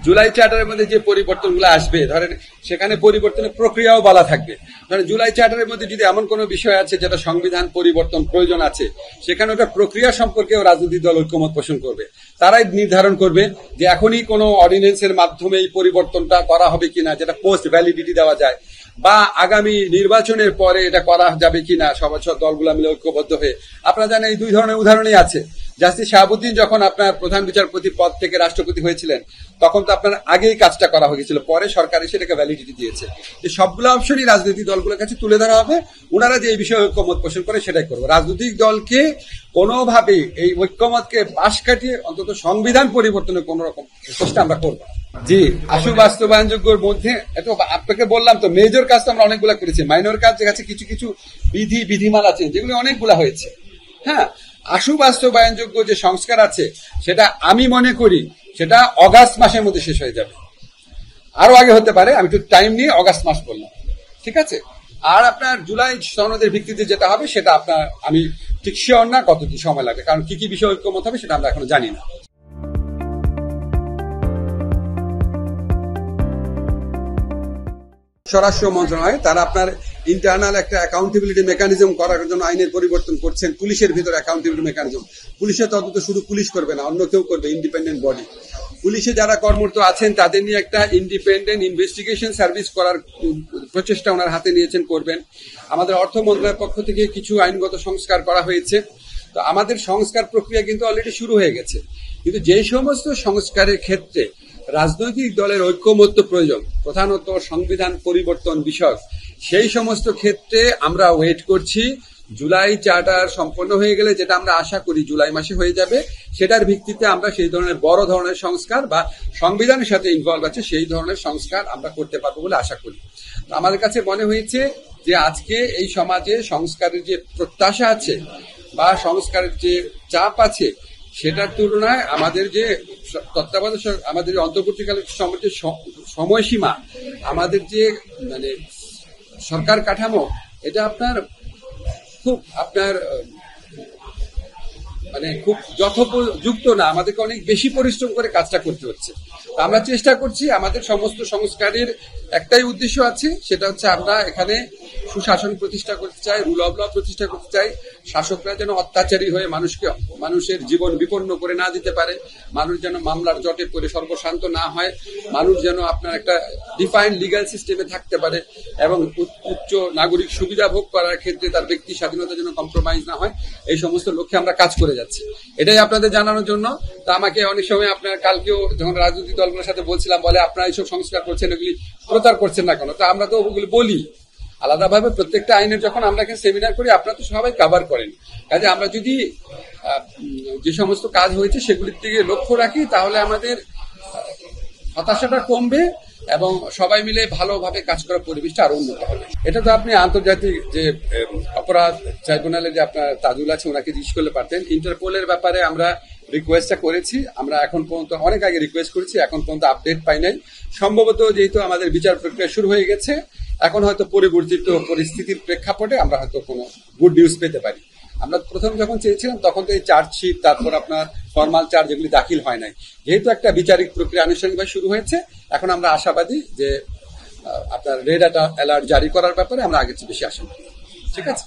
জুলাই চার্টারের মধ্যে যে পরিবর্তনগুলো আসবে, ধরেন সেখানে পরিবর্তনের প্রক্রিয়াও বলা থাকবে। ধরেন জুলাই চার্টারের মধ্যে যদি এমন কোনো বিষয় আছে যেটা সংবিধান পরিবর্তন প্রয়োজন আছে, সেখানে ওটা প্রক্রিয়া সম্পর্কেও রাজনৈতিক দল ঐক্যমত পোষণ করবে। তারাই নির্ধারণ করবে যে এখনই কোনো অর্ডিন্যান্সের মাধ্যমে এই পরিবর্তনটা করা হবে কিনা, যেটা পোস্ট ভ্যালিডিটি দেওয়া যায়, বা আগামী নির্বাচনের পরে এটা করা যাবে কিনা সব দলগুলো মিলে ঐক্যবদ্ধ হয়ে। আপনারা জানেন এই দুই ধরনের উদাহরণই আছে। জাস্টিস শাহাবুদ্দিন যখন আপনার প্রধান বিচারপতি পদ থেকে রাষ্ট্রপতি হয়েছিলেন, তখন তো আপনার আগেই কাজটা করা হয়েছিল, পরে সরকার এসে এটাকে ভ্যালিডিটি দিয়েছে। এই সবগুলো অপশনই রাজনৈতিক দলগুলোর কাছে তুলে ধরা হবে। ওনারা যে এই বিষয়ে ঐক্যমত পোষণ করে সেটাই করবে। রাজনৈতিক দলকে কোনোভাবে এই ঐক্যমতকে পাশ কাটিয়ে অন্তত সংবিধান পরিবর্তনের কোন রকম চেষ্টা আমরা করবো। জি, আশু বাস্তবায়নযোগ্যর মধ্যে এটা আপনাকে বললাম তো, মেজর কাজ তো আমরা অনেকগুলো করেছি, মাইনর কাজ আছে কিছু কিছু বিধিমালা আছে যেগুলো অনেকগুলো হয়েছে। হ্যাঁ, আশু বাস্তবায়নযোগ্য যে সংস্কার আছে সেটা আমি মনে করি সেটা অগাস্ট মাসের মধ্যে শেষ হয়ে যাবে। আরো আগে হতে পারে, আমি একটু টাইম নিয়ে অগাস্ট মাস বললাম, ঠিক আছে। আর আপনার জুলাই সনদের ভিত্তিতে যেটা হবে সেটা আপনার আমি ঠিক শিওর না কত কি সময় লাগবে, কারণ কি কি বিষয় ঐক্যমত হবে সেটা আমরা এখনো জানি না। স্বরাষ্ট্র মন্ত্রণালয় তারা আপনার ইন্টারনাল একটা অ্যাকাউন্টেবিলিটি মেকানিজম করার জন্য আইনের পরিবর্তন করছেন। পুলিশের ভিতরে অ্যাকাউন্টেবিলিটি মেকানিজম, পুলিশের তদন্ত শুধু পুলিশ করবে না, অন্য কেউ করবে, ইন্ডিপেন্ডেন্ট বডি। পুলিশে যারা কর্মরত আছেন তাদের নিয়ে একটা ইন্ডিপেন্ডেন্ট ইনভেস্টিগেশন সার্ভিস করার প্রচেষ্টা ওনার হাতে নিয়েছেন, করবেন। আমাদের অর্থ মন্ত্রণালয়ের পক্ষ থেকে কিছু আইনগত সংস্কার করা হয়েছে। তো আমাদের সংস্কার প্রক্রিয়া কিন্তু অলরেডি শুরু হয়ে গেছে। কিন্তু যে সমস্ত সংস্কারের ক্ষেত্রে রাজনৈতিক দলের ঐক্যমত্য প্রয়োজন, প্রধানত সংবিধান পরিবর্তন বিষয়ক, সেই সমস্ত ক্ষেত্রে আমরা ওয়েট করছি জুলাই চার্টার সম্পন্ন হয়ে গেলে, যেটা আমরা আশা করি জুলাই মাসে হয়ে যাবে, সেটার ভিত্তিতে আমরা সেই ধরনের বড় ধরনের সংস্কার বা সংবিধানের সাথে ইনভলভ আছে সেই ধরনের সংস্কার আমরা করতে পারবো বলে আশা করি। আমাদের কাছে মনে হয়েছে যে আজকে এই সমাজে সংস্কারের যে প্রত্যাশা আছে বা সংস্কারের যে চাপ আছে, সেটার তুলনায় আমাদের যে তত্ত্বাবধায়ক, আমাদের অন্তর্বর্তীকালীন সমাজের সময়সীমা, আমাদের যে মানে সরকার কাঠামো, এটা আপনার খুব খুব যথোপযুক্ত না। আমাদেরকে অনেক বেশি পরিশ্রম করে কাজটা করতে হচ্ছে। আমরা চেষ্টা করছি, আমাদের সমস্ত সংস্কারের একটাই উদ্দেশ্য আছে, সেটা হচ্ছে আমরা এখানে সুশাসন প্রতিষ্ঠা করতে চাই, রুল অফ ল প্রতিষ্ঠা করতে চাই। শাসকরা যেন অত্যাচারী হয়ে মানুষের জীবন বিপন্ন করে না দিতে পারে, মানুষ যেন মামলার জটে পড়ে সর্বশান্ত না হয়, মানুষ যেন আপনার একটা ডিফাইন্ড লিগ্যাল সিস্টেমে থাকতে পারে এবং উচ্চ নাগরিক সুবিধা ভোগ করার ক্ষেত্রে তার ব্যক্তি স্বাধীনতা যেন কম্প্রোমাইজ না হয়। এই সমস্ত লক্ষ্যে আমরা কাজ করে যাচ্ছি। এটাই আপনাদের জানানোর জন্য। তা আমাকে অনেক সময় আপনার কালকেও যখন রাজনৈতিক দলগুলোর সাথে বলছিলাম, বলে আপনারা এইসব সংস্কার করছেন, এগুলি প্রচার করছেন না কেন? তো আমরা তো ওগুলি বলি আলাদাভাবে, প্রত্যেকটা আইনের যখন আমরা এখানে সেমিনার করি আপনারা তো সবাই কভার করেন। কাজে আমরা যদি যে সমস্ত কাজ হয়েছে সেগুলির দিকে লক্ষ্য রাখি, তাহলে আমাদের হতাশাটা কমবে এবং সবাই মিলে ভালোভাবে কাজ করার পরিবেশটা আরো উন্নত হবে। এটা তো আপনি আন্তর্জাতিক যে অপরাধ ট্রাইব্যুনালে যে আপনার তাজুল আছে, ওনাকে জিজ্ঞেস করলে পারতেন। ইন্টারপোলের ব্যাপারে আমরা রিকোয়েস্টটা করেছি, আমরা এখন পর্যন্ত অনেক আগে রিকোয়েস্ট করেছি, এখন পর্যন্ত আপডেট পাই নাই। সম্ভবত যেহেতু আমাদের বিচার প্রক্রিয়া শুরু হয়ে গেছে, এখন হয়তো পরিবর্তিত পরিস্থিতির প্রেক্ষাপটে আমরা হয়তো কোনো গুড নিউজ পেতে পারি। আমরা প্রথম যখন চেয়েছিলাম তখন তো এই চার্জশিট, তারপর আপনার ফরমাল চার্জ, এগুলি দাখিল হয় নাই। যেহেতু একটা বিচারিক প্রক্রিয়া আনুষ্ঠানিকভাবে শুরু হয়েছে, এখন আমরা আশাবাদী যে আপনার রেড অ্যালার্ট জারি করার ব্যাপারে আমরা আগের চেয়ে বেশি আশাবাদী। ঠিক আছে।